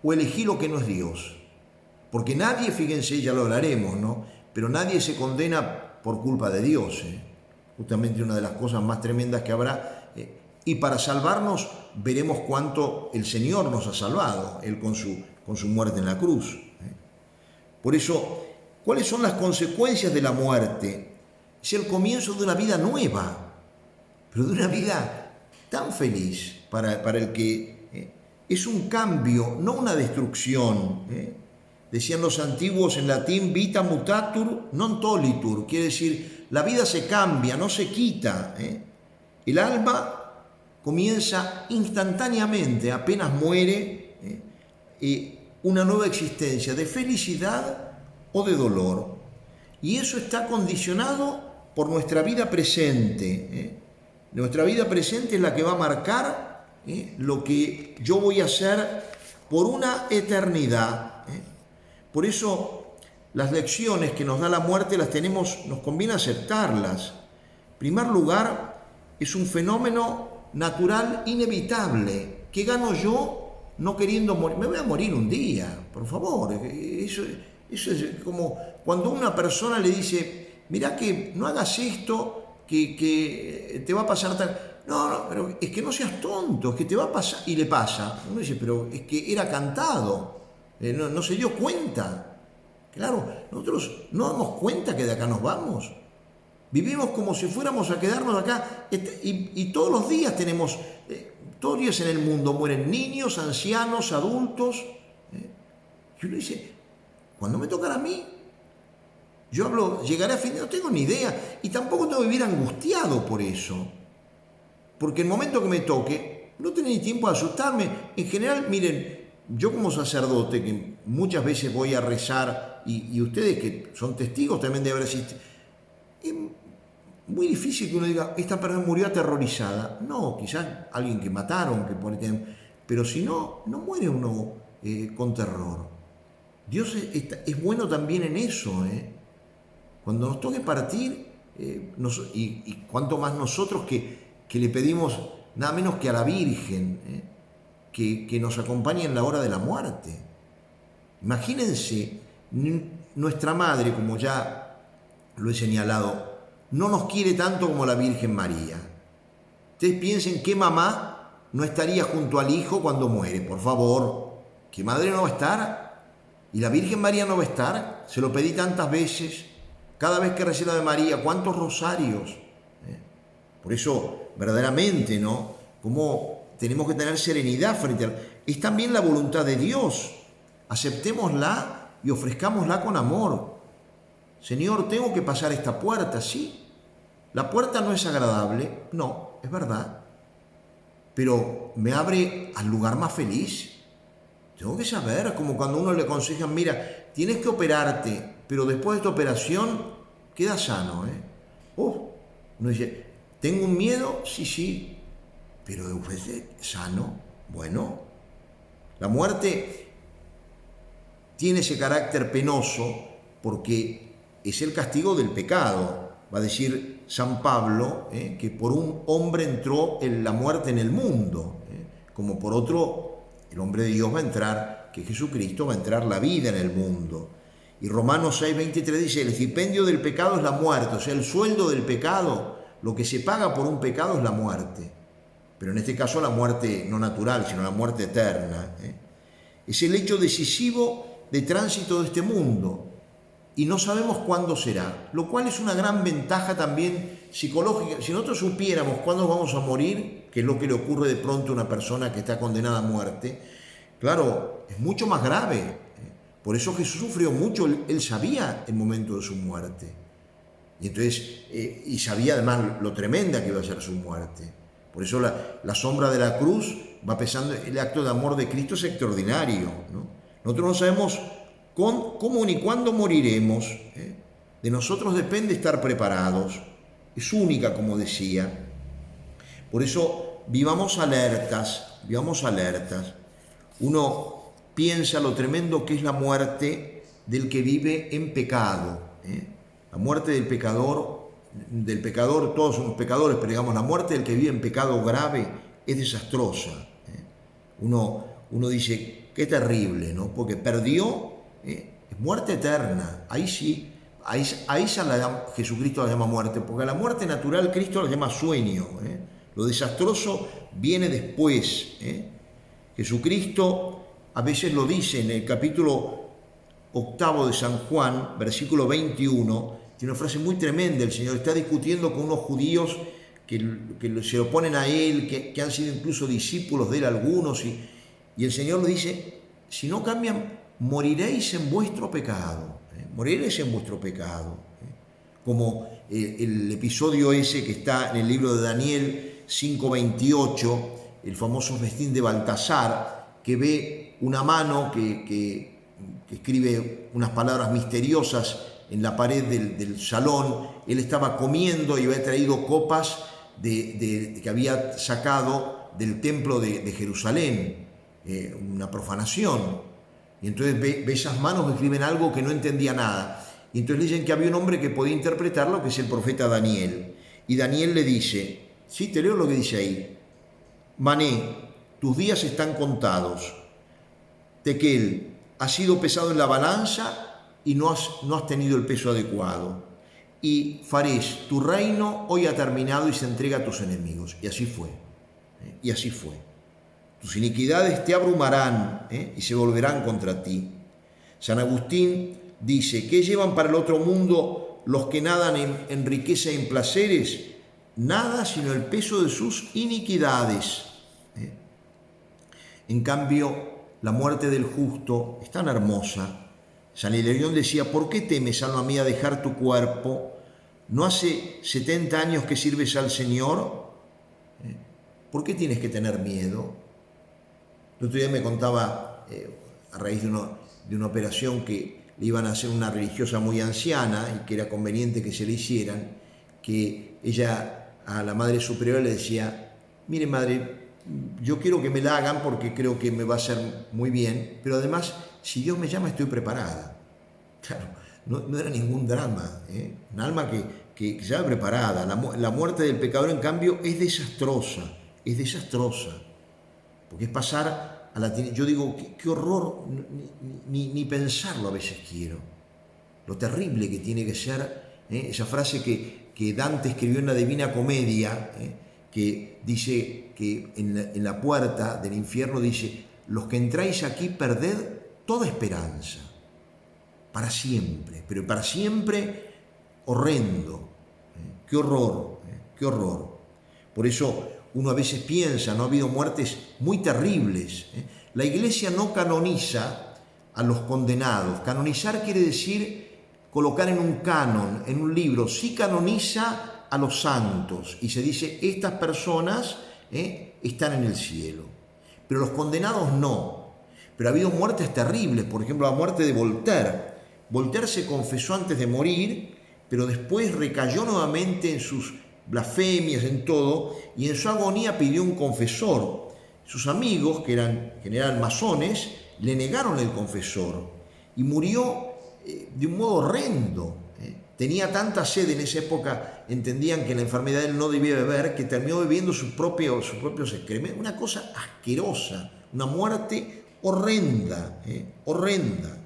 o elegí lo que no es Dios. Porque nadie, fíjense, ya lo hablaremos, ¿no? Pero nadie se condena por culpa de Dios, Justamente una de las cosas más tremendas que habrá. Y para salvarnos veremos cuánto el Señor nos ha salvado, Él con su muerte en la cruz. Por eso, ¿cuáles son las consecuencias de la muerte? Es el comienzo de una vida nueva, pero de una vida tan feliz para el que es un cambio, no una destrucción. Decían los antiguos en latín, vita mutatur non tolitur, quiere decir, la vida se cambia, no se quita. El alma comienza instantáneamente, apenas muere, una nueva existencia de felicidad o de dolor. Y eso está condicionado por nuestra vida presente. Nuestra vida presente es la que va a marcar lo que yo voy a hacer por una eternidad. Por eso las lecciones que nos da la muerte nos conviene aceptarlas. En primer lugar, es un fenómeno natural inevitable. ¿Qué gano yo no queriendo morir? Me voy a morir un día, por favor. Eso es como cuando una persona le dice, mirá que no hagas esto, que te va a pasar tal... No, pero es que no seas tonto, es que te va a pasar, y le pasa. Uno dice, pero es que era cantado, no se dio cuenta. Claro, nosotros no damos cuenta que de acá nos vamos. Vivimos como si fuéramos a quedarnos acá, y todos los días todos los días en el mundo mueren niños, ancianos, adultos. Y uno dice, ¿cuándo me tocará a mí? Llegaré a fin, no tengo ni idea, y tampoco tengo que vivir angustiado por eso. Porque el momento que me toque, no tengo ni tiempo de asustarme. En general, miren, yo como sacerdote, que muchas veces voy a rezar, y ustedes que son testigos también de haber asistido, es muy difícil que uno diga, esta persona murió aterrorizada. No, quizás alguien que mataron, pero si no, no muere uno con terror. Dios es bueno también en eso. Cuando nos toque partir, y cuanto más nosotros que le pedimos nada menos que a la Virgen, que nos acompañe en la hora de la muerte. Imagínense, nuestra madre, como ya lo he señalado, no nos quiere tanto como la Virgen María. Ustedes piensen qué mamá no estaría junto al hijo cuando muere, por favor. ¿Qué madre no va a estar? ¿Y la Virgen María no va a estar? Se lo pedí tantas veces. Cada vez que recé la de María, ¿cuántos rosarios? Por eso, verdaderamente, ¿no? Como tenemos que tener serenidad frente a... Es también la voluntad de Dios. Aceptémosla y ofrezcámosla con amor. Señor, tengo que pasar esta puerta, ¿sí? La puerta no es agradable, no, es verdad. Pero me abre al lugar más feliz. Tengo que saber, como cuando uno le aconsejan, mira, tienes que operarte, pero después de esta operación queda sano, uno dice, ¿tengo un miedo? Sí, pero después de sano, bueno. La muerte tiene ese carácter penoso porque es el castigo del pecado. Va a decir San Pablo que por un hombre entró la muerte en el mundo, como por otro el hombre de Dios va a entrar, que Jesucristo va a entrar la vida en el mundo. Y Romanos 6:23 dice, el estipendio del pecado es la muerte, o sea, el sueldo del pecado, lo que se paga por un pecado es la muerte. Pero en este caso la muerte no natural, sino la muerte eterna. Es el hecho decisivo de tránsito de este mundo y no sabemos cuándo será, lo cual es una gran ventaja también psicológica. Si nosotros supiéramos cuándo vamos a morir, que es lo que le ocurre de pronto a una persona que está condenada a muerte, claro, es mucho más grave. Por eso Jesús sufrió mucho, él sabía el momento de su muerte. Y entonces, y sabía además lo tremenda que iba a ser su muerte. Por eso la sombra de la cruz va pesando, el acto de amor de Cristo es extraordinario, ¿no? Nosotros no sabemos cómo ni cuándo moriremos. De nosotros depende estar preparados. Es única, como decía. Por eso vivamos alertas. Uno piensa lo tremendo que es la muerte del que vive en pecado. La muerte del pecador, todos somos pecadores, pero digamos, la muerte del que vive en pecado grave es desastrosa. Uno dice, qué terrible, ¿no? Porque perdió, es muerte eterna. Ahí sí, Jesucristo la llama muerte, porque a la muerte natural Cristo la llama sueño. Lo desastroso viene después. Jesucristo a veces lo dice en el capítulo 8 de San Juan, versículo 21, tiene una frase muy tremenda. El Señor está discutiendo con unos judíos que se oponen a Él, que han sido incluso discípulos de Él algunos, y el Señor le dice, si no cambian, moriréis en vuestro pecado. Moriréis en vuestro pecado. Como el episodio ese que está en el libro de Daniel 5:28, el famoso festín de Baltasar, que ve una mano que escribe unas palabras misteriosas en la pared del salón. Él estaba comiendo y había traído copas que había sacado del templo de Jerusalén. una profanación. Y entonces ve esas manos que escriben algo que no entendía nada. Y entonces dicen que había un hombre que podía interpretarlo, que es el profeta Daniel. Y Daniel le dice, sí, te leo lo que dice ahí. Mané, tus días están contados. Tequel, has sido pesado en la balanza y no has tenido el peso adecuado. Y Farés, tu reino hoy ha terminado y se entrega a tus enemigos. Y así fue. Y así fue. Tus iniquidades te abrumarán y se volverán contra ti. San Agustín dice, ¿qué llevan para el otro mundo los que nadan en riqueza y en placeres? Nada sino el peso de sus iniquidades. En cambio, la muerte del justo es tan hermosa. San Hilarión decía, ¿por qué temes, alma mía, dejar tu cuerpo? ¿No hace 70 años que sirves al Señor? ¿Por qué tienes que tener miedo? El otro día me contaba, a raíz de una operación que le iban a hacer una religiosa muy anciana y que era conveniente que se le hicieran, que ella a la Madre Superiora le decía, mire madre, yo quiero que me la hagan porque creo que me va a hacer muy bien, pero además, si Dios me llama, estoy preparada. Claro, no era ningún drama, un alma que ya va preparada. La muerte del pecador, en cambio, es desastrosa, porque es pasar a la tiniebla. Yo digo, qué horror, ni pensarlo a veces quiero. Lo terrible que tiene que ser, esa frase que Dante escribió en la Divina Comedia, que dice que en la puerta del infierno dice, los que entráis aquí perded toda esperanza, para siempre, pero para siempre horrendo, qué horror, qué horror. Por eso uno a veces piensa, no ha habido muertes muy terribles. La Iglesia no canoniza a los condenados. Canonizar quiere decir colocar en un canon, en un libro. Sí canoniza a los santos y se dice, estas personas están en el cielo. Pero los condenados no. Pero ha habido muertes terribles, por ejemplo, la muerte de Voltaire. Voltaire se confesó antes de morir, pero después recayó nuevamente en sus blasfemias, en todo, y en su agonía pidió un confesor. Sus amigos, que eran en general masones, le negaron el confesor y murió de un modo horrendo. Tenía tanta sed en esa época, entendían que la enfermedad él no debía beber, que terminó bebiendo sus propios excrementos. Una cosa asquerosa, una muerte horrenda, horrenda.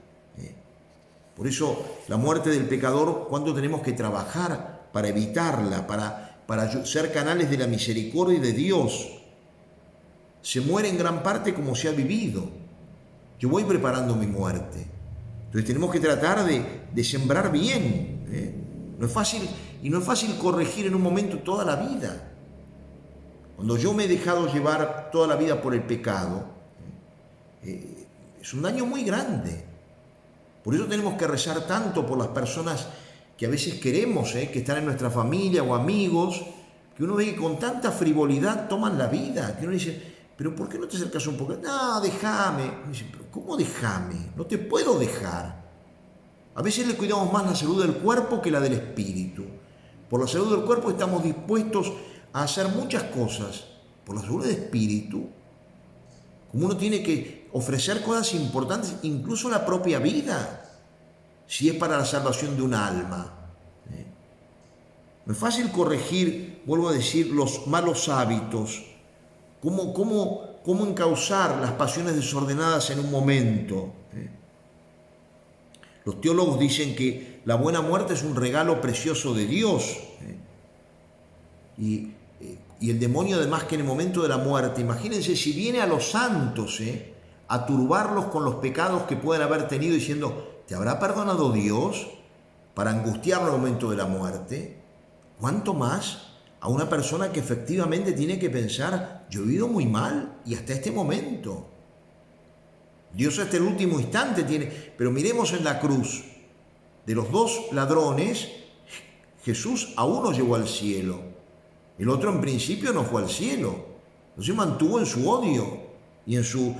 Por eso la muerte del pecador, ¿cuándo tenemos que trabajar para evitarla, para ser canales de la misericordia de Dios? Se muere en gran parte como se ha vivido. Yo voy preparando mi muerte. Entonces tenemos que tratar de sembrar bien. No es fácil, y no es fácil corregir en un momento toda la vida. Cuando yo me he dejado llevar toda la vida por el pecado, es un daño muy grande. Por eso tenemos que rezar tanto por las personas que a veces queremos, que están en nuestra familia o amigos, que uno ve que con tanta frivolidad toman la vida, que uno dice, pero ¿por qué no te acercas un poco? No, déjame. Uno dice, pero ¿cómo déjame? No te puedo dejar. A veces le cuidamos más la salud del cuerpo que la del espíritu. Por la salud del cuerpo estamos dispuestos a hacer muchas cosas. Por la salud del espíritu, como uno tiene que ofrecer cosas importantes, incluso la propia vida, si es para la salvación de un alma. No es fácil corregir, vuelvo a decir, los malos hábitos, cómo encauzar las pasiones desordenadas en un momento. Los teólogos dicen que la buena muerte es un regalo precioso de Dios. Y el demonio, además, que en el momento de la muerte, imagínense si viene a los santos a turbarlos con los pecados que pueden haber tenido, diciendo, ¿te habrá perdonado Dios? Para angustiarlo en el momento de la muerte. ¿Cuánto más a una persona que efectivamente tiene que pensar, yo he vivido muy mal y hasta este momento? Dios hasta el último instante tiene. Pero miremos en la cruz, de los dos ladrones, Jesús a uno llevó al cielo. El otro en principio no fue al cielo. No se mantuvo en su odio y en su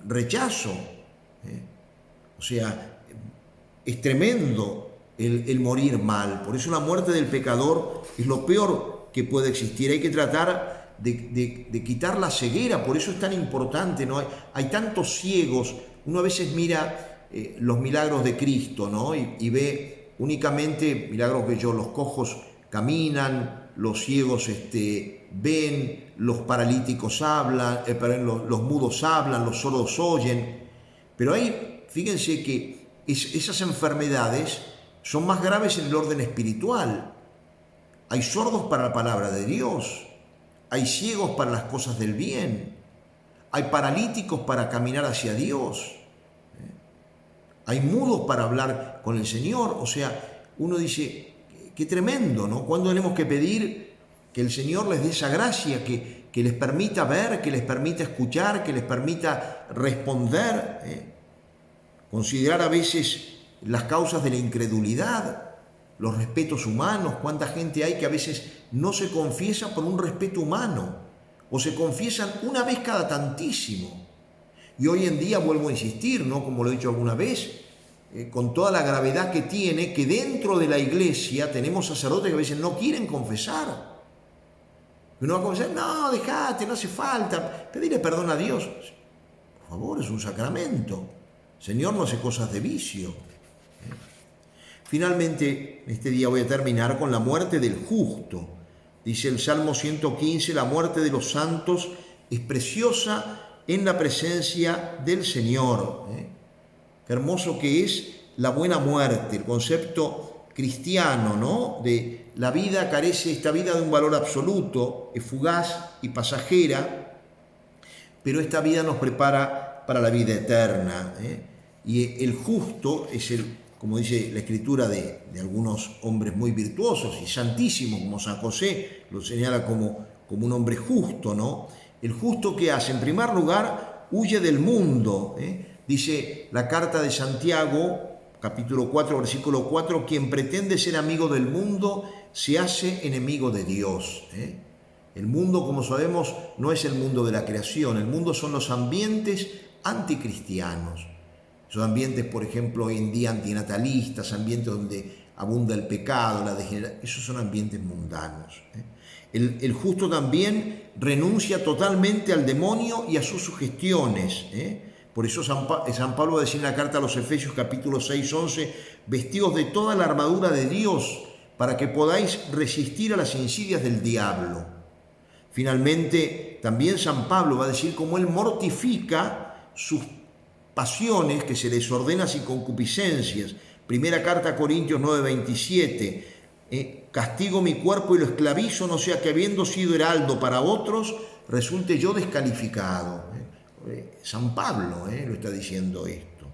rechazo. O sea, es tremendo el morir mal. Por eso la muerte del pecador es lo peor que puede existir. Hay que tratar de quitar la ceguera. Por eso es tan importante, ¿no? Hay tantos ciegos. Uno a veces mira los milagros de Cristo, ¿no? Y ve únicamente milagros que los cojos caminan, los ciegos ven, los paralíticos hablan, los mudos hablan, los sordos oyen. Pero ahí, fíjense que esas enfermedades son más graves en el orden espiritual. Hay sordos para la palabra de Dios, hay ciegos para las cosas del bien, hay paralíticos para caminar hacia Dios, hay mudos para hablar con el Señor. O sea, uno dice, qué tremendo, ¿no? ¿Cuándo tenemos que pedir que el Señor les dé esa gracia, que les permita ver, que les permita escuchar, que les permita responder? Considerar a veces las causas de la incredulidad, los respetos humanos. Cuánta gente hay que a veces no se confiesa por un respeto humano, o se confiesan una vez cada tantísimo. Y hoy en día, vuelvo a insistir, ¿no? Como lo he dicho alguna vez, con toda la gravedad que tiene, que dentro de la iglesia tenemos sacerdotes que a veces no quieren confesar. Uno va a confesar, no, dejate, no hace falta, pedirle perdón a Dios. Por favor, es un sacramento. El Señor no hace cosas de vicio. Finalmente, este día voy a terminar con la muerte del justo. Dice el Salmo 115, la muerte de los santos es preciosa en la presencia del Señor. Qué hermoso que es la buena muerte, el concepto cristiano, ¿no? De la vida carece, esta vida, de un valor absoluto, es fugaz y pasajera, pero esta vida nos prepara para la vida eterna. Y el justo es como dice la Escritura, de algunos hombres muy virtuosos y santísimos, como San José, lo señala como un hombre justo, ¿no? El justo, ¿qué hace? En primer lugar, huye del mundo. Dice la carta de Santiago, capítulo 4, versículo 4, quien pretende ser amigo del mundo se hace enemigo de Dios. El mundo, como sabemos, no es el mundo de la creación. El mundo son los ambientes anticristianos. Esos ambientes, por ejemplo, hoy en día antinatalistas, ambientes donde abunda el pecado, la degeneración, esos son ambientes mundanos. El justo también renuncia totalmente al demonio y a sus sugestiones. Por eso San Pablo va a decir en la carta a los Efesios, capítulo 6, 11, vestidos de toda la armadura de Dios para que podáis resistir a las insidias del diablo. Finalmente, también San Pablo va a decir cómo él mortifica sus pasiones, que se les ordena sin concupiscencias. Primera carta a Corintios 9, 27. Castigo mi cuerpo y lo esclavizo, no sea que habiendo sido heraldo para otros, resulte yo descalificado. San Pablo lo está diciendo esto.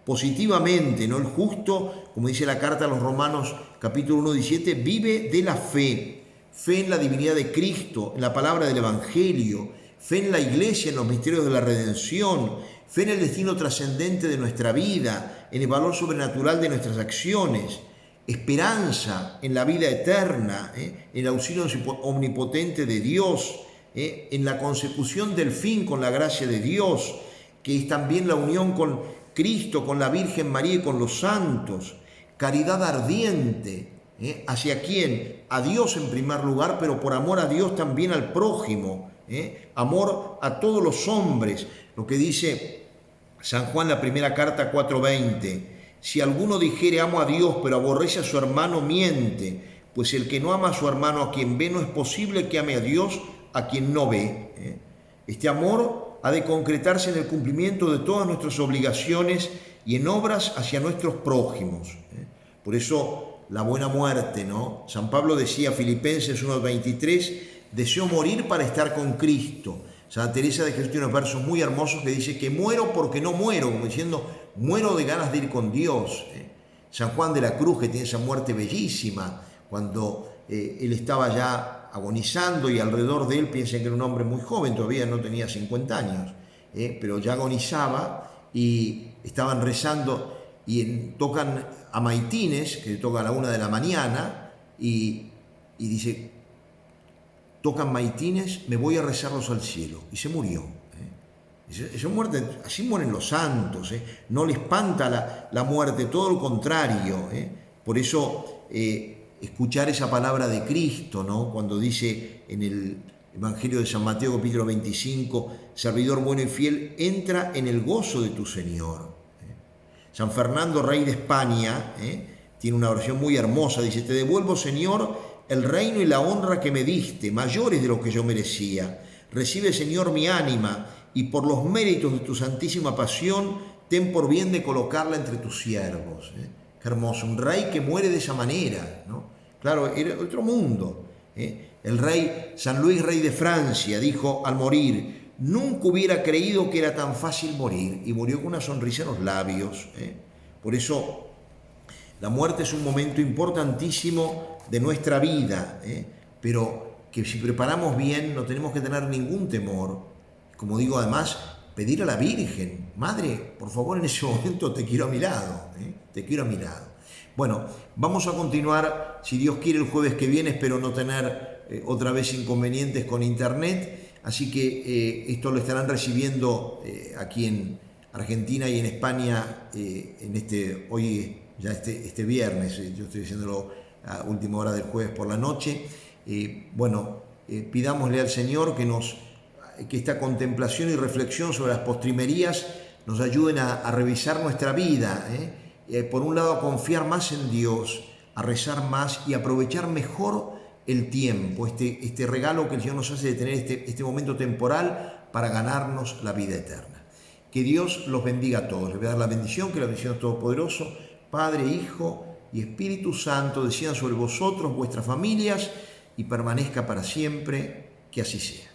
Positivamente, ¿no? El justo, como dice la carta a los Romanos, capítulo 1, 17, vive de la fe. Fe en la divinidad de Cristo, en la palabra del Evangelio, fe en la Iglesia, en los misterios de la redención, fe en el destino trascendente de nuestra vida, en el valor sobrenatural de nuestras acciones, esperanza en la vida eterna, en el auxilio omnipotente de Dios, en la consecución del fin con la gracia de Dios, que es también la unión con Cristo, con la Virgen María y con los santos, caridad ardiente, ¿hacia quién? A Dios en primer lugar, pero por amor a Dios también al prójimo, amor a todos los hombres, lo que dice San Juan, la primera carta 4:20, si alguno dijere amo a Dios pero aborrece a su hermano, miente, pues el que no ama a su hermano a quien ve no es posible que ame a Dios a quien no ve. Este amor ha de concretarse en el cumplimiento de todas nuestras obligaciones y en obras hacia nuestros prójimos. Por eso la buena muerte, ¿no? San Pablo decía, Filipenses 1:23, deseo morir para estar con Cristo. Santa Teresa de Jesús tiene unos versos muy hermosos que dice que muero porque no muero, como diciendo, muero de ganas de ir con Dios. San Juan de la Cruz, que tiene esa muerte bellísima, cuando él estaba ya agonizando y alrededor de él, piensen que era un hombre muy joven, todavía no tenía 50 años, pero ya agonizaba y estaban rezando y tocan a maitines, que tocan a la 1 de la mañana, y dice, tocan maitines, me voy a rezarlos al cielo. Y se murió. Esa muerte, así mueren los santos. No le espanta la muerte, todo lo contrario. Por eso, escuchar esa palabra de Cristo, ¿no? Cuando dice en el Evangelio de San Mateo, capítulo 25, servidor bueno y fiel, entra en el gozo de tu Señor. San Fernando, rey de España, tiene una oración muy hermosa, dice: te devuelvo, Señor, el reino y la honra que me diste, mayores de lo que yo merecía. Recibe, Señor, mi ánima, y por los méritos de tu santísima pasión, ten por bien de colocarla entre tus siervos. Qué hermoso, un rey que muere de esa manera, ¿no? Claro, era otro mundo. El rey San Luis, rey de Francia, dijo al morir: nunca hubiera creído que era tan fácil morir, y murió con una sonrisa en los labios. Por eso la muerte es un momento importantísimo de nuestra vida, pero que si preparamos bien no tenemos que tener ningún temor. Como digo, además, pedir a la Virgen: Madre, por favor, en ese momento te quiero a mi lado, te quiero a mi lado. Bueno, vamos a continuar, si Dios quiere, el jueves que viene. Espero no tener otra vez inconvenientes con internet, así que esto lo estarán recibiendo aquí en Argentina y en España hoy, ya este viernes. Yo estoy haciéndolo a última hora del jueves por la noche. Pidámosle al Señor que esta contemplación y reflexión sobre las postrimerías nos ayuden a revisar nuestra vida, por un lado a confiar más en Dios, a rezar más y aprovechar mejor el tiempo, este regalo que el Señor nos hace de tener este momento temporal para ganarnos la vida eterna. Que Dios los bendiga a todos. Les voy a dar la bendición, que la bendición de Todopoderoso, Padre, Hijo y Espíritu Santo, descienda sobre vosotros, vuestras familias, y permanezca para siempre. Que así sea.